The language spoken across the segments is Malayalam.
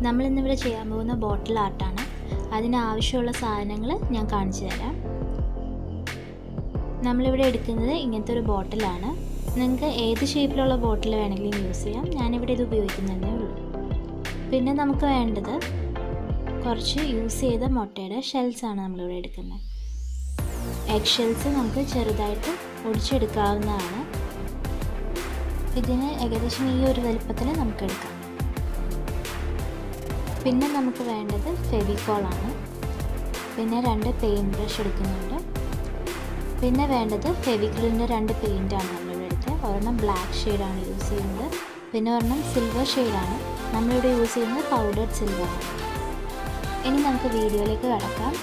നമ്മളിന്നിവിടെ ചെയ്യാൻ പോകുന്ന ബോട്ടിൽ ആർട്ടാണ്. അതിനാവശ്യമുള്ള സാധനങ്ങൾ ഞാൻ കാണിച്ചു തരാം. നമ്മളിവിടെ എടുക്കുന്നത് ഇങ്ങനത്തെ ഒരു ബോട്ടിലാണ്. നിങ്ങൾക്ക് ഏത് ഷേപ്പിലുള്ള ബോട്ടിൽ വേണമെങ്കിലും യൂസ് ചെയ്യാം. ഞാനിവിടെ ഇത് ഉപയോഗിക്കുന്നതേ ഉള്ളൂ. പിന്നെ നമുക്ക് വേണ്ടത് കുറച്ച് യൂസ് ചെയ്ത മുട്ടയുടെ ഷെൽസാണ് നമ്മളിവിടെ എടുക്കുന്നത്. എഗ് ഷെൽസ് നമുക്ക് ചെറുതായിട്ട് ഒടിച്ചെടുക്കാവുന്നതാണ്. ഇതിന് ഏകദേശം ഈ ഒരു വലുപ്പത്തിൽ നമുക്ക് എടുക്കാം. പിന്നെ നമുക്ക് വേണ്ടത് ഫെവിക്കോളാണ്. പിന്നെ 2 പെയിൻറ്റ് ബ്രഷ് എടുക്കുന്നുണ്ട്. പിന്നെ വേണ്ടത് ഫെവിക്രിലിൻ്റെ 2 പെയിൻറ്റാണ് നമ്മളിവിടെ എടുത്തത്. ഒരെണ്ണം ബ്ലാക്ക് ഷെയ്ഡാണ് യൂസ് ചെയ്യുന്നത്, പിന്നെ ഒരെണ്ണം സിൽവർ ഷെയ്ഡാണ്. നമ്മളിവിടെ യൂസ് ചെയ്യുന്നത് പൗഡേർഡ് സിൽവറാണ്. ഇനി നമുക്ക് വീഡിയോയിലേക്ക് കടക്കാം.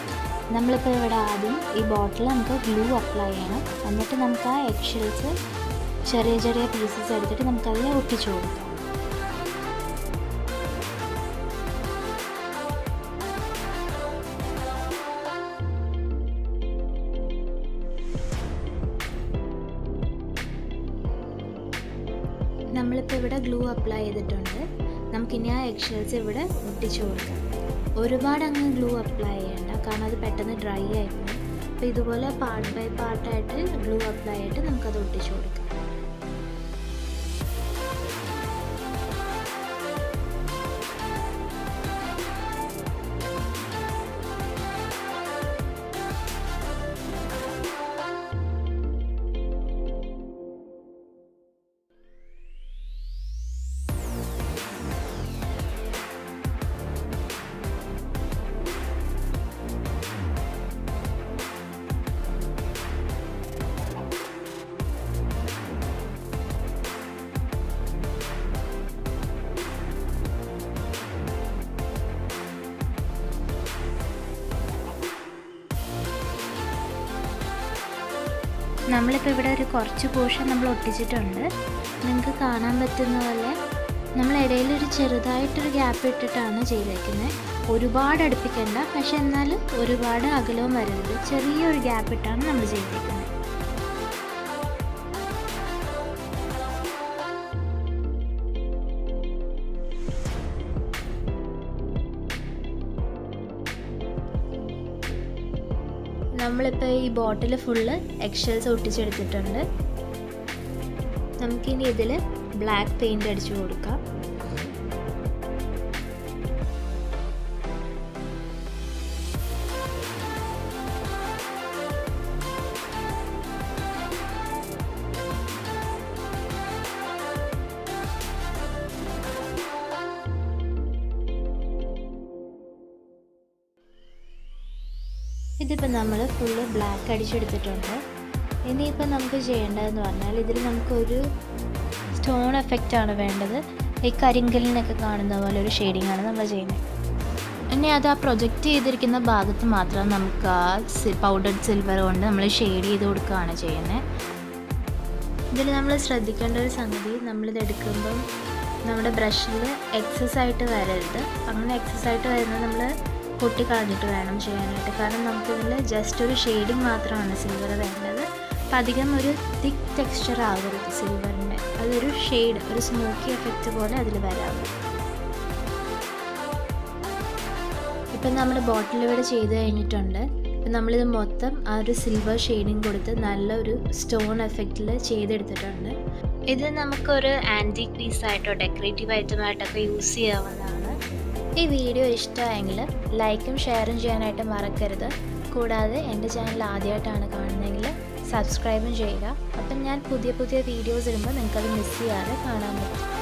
നമ്മളിപ്പോൾ ഇവിടെ ആദ്യം ഈ ബോട്ടിൽ നമുക്ക് ഗ്ലൂ അപ്ലൈ ചെയ്യണം. എന്നിട്ട് നമുക്ക് ആ എഗ് ഷെൽസ് ചെറിയ ചെറിയ പീസസ് എടുത്തിട്ട് നമുക്കതിൽ ഒട്ടിച്ചു കൊടുക്കാം. നമ്മളിപ്പോൾ ഇവിടെ ഗ്ലൂ അപ്ലൈ ചെയ്തിട്ടുണ്ട്. നമുക്കിനി ആ എഗ് ഷെൽസ് ഇവിടെ ഒട്ടിച്ചു കൊടുക്കാം. ഒരുപാട് അങ്ങ് ഗ്ലൂ അപ്ലൈ ചെയ്യേണ്ട, കാരണം അത് പെട്ടെന്ന് ഡ്രൈ ആയിപ്പോകും. അപ്പോൾ ഇതുപോലെ പാർട്ട് ബൈ പാർട്ടായിട്ട് ഗ്ലൂ അപ്ലൈ ചെയ്തിട്ട് നമുക്കത് ഒട്ടിച്ചു കൊടുക്കാം. നമ്മളിപ്പോൾ ഇവിടെ ഒരു കുറച്ച് പോർഷൻ നമ്മൾ ഒട്ടിച്ചിട്ടുണ്ട്. നിങ്ങൾക്ക് കാണാൻ പറ്റുന്ന പോലെ നമ്മൾ ഇടയിലൊരു ചെറുതായിട്ടൊരു ഗ്യാപ്പ് ഇട്ടിട്ടാണ് ചെയ്തേക്കുന്നത്. ഒരുപാട് അടുപ്പിക്കേണ്ട, പക്ഷെ എന്നാൽ ഒരുപാട് അകലവും വരരുത്. ചെറിയൊരു ഗ്യാപ്പ് ഇട്ടാണ് നമ്മൾ ചെയ്തേക്കുന്നത്. നമ്മളിപ്പോൾ ഈ ബോട്ടിൽ ഫുള്ള് എഗ് ഷെൽസ് ഒട്ടിച്ചെടുത്തിട്ടുണ്ട്. നമുക്കിനി ഇതിൽ ബ്ലാക്ക് പെയിൻറ് അടിച്ചു കൊടുക്കാം. ഇതിപ്പോൾ നമ്മൾ ഫുള്ള് ബ്ലാക്ക് അടിച്ചെടുത്തിട്ടുണ്ട്. ഇനിയിപ്പോൾ നമുക്ക് ചെയ്യേണ്ടതെന്ന് പറഞ്ഞാൽ ഇതിൽ നമുക്കൊരു സ്റ്റോൺ എഫക്റ്റാണ് വേണ്ടത്. ഈ കരിങ്കലിനൊക്കെ കാണുന്ന പോലെ ഒരു ഷെയ്ഡിങ്ങാണ് നമ്മൾ ചെയ്യുന്നത്. ഇനി അത് ആ പ്രൊജക്റ്റ് ചെയ്തിരിക്കുന്ന ഭാഗത്ത് മാത്രം നമുക്ക് ആ പൗഡർഡ് സിൽവർ കൊണ്ട് നമ്മൾ ഷെയ്ഡ് ചെയ്ത് കൊടുക്കുകയാണ് ചെയ്യുന്നത്. ഇതിൽ നമ്മൾ ശ്രദ്ധിക്കേണ്ട ഒരു സംഗതി, നമ്മളിത് എടുക്കുമ്പം നമ്മുടെ ബ്രഷിൽ എക്സസ് ആയിട്ട് വരരുത്. അങ്ങനെ എക്സസ് ആയിട്ട് വരുന്നത് നമ്മൾ പൊട്ടിക്കളഞ്ഞിട്ട് വേണം ചെയ്യാനായിട്ട്. കാരണം നമുക്കിതിൽ ജസ്റ്റ് ഒരു ഷെയ്ഡിങ് മാത്രമാണ് സിൽവർ വേണ്ടത്. അപ്പം അധികം ഒരു തിക്ക് ടെക്സ്ചർ ആകരുത് സിൽവറിൻ്റെ. അതൊരു ഷെയ്ഡ്, ഒരു സ്മോക്കി എഫക്റ്റ് പോലെ അതിൽ വരാവും. ഇപ്പം നമ്മുടെ ബോട്ടിൽ ഇവിടെ ചെയ്ത് കഴിഞ്ഞിട്ടുണ്ട്. ഇപ്പം നമ്മളിത് മൊത്തം ആ ഒരു സിൽവർ ഷെയ്ഡിങ് കൊടുത്ത് നല്ലൊരു സ്റ്റോൺ എഫക്റ്റിൽ ചെയ്തെടുത്തിട്ടുണ്ട്. ഇത് നമുക്കൊരു ആൻറ്റീക് പീസായിട്ടോ ഡെക്കറേറ്റീവ് ഐറ്റമായിട്ടൊക്കെ യൂസ് ചെയ്യാവുന്നതാണ്. ഈ വീഡിയോ ഇഷ്ടമായെങ്കിൽ ലൈക്കും ഷെയറും ചെയ്യാനായിട്ട് മറക്കരുത്. കൂടാതെ എൻ്റെ ചാനൽ ആദ്യമായിട്ടാണ് കാണുന്നതെങ്കിൽ സബ്സ്ക്രൈബും ചെയ്യുക. അപ്പം ഞാൻ പുതിയ വീഡിയോസ് ഇടുമ്പോൾ നിങ്ങൾക്കത് മിസ് ചെയ്യാതെ കാണാൻ പറ്റും.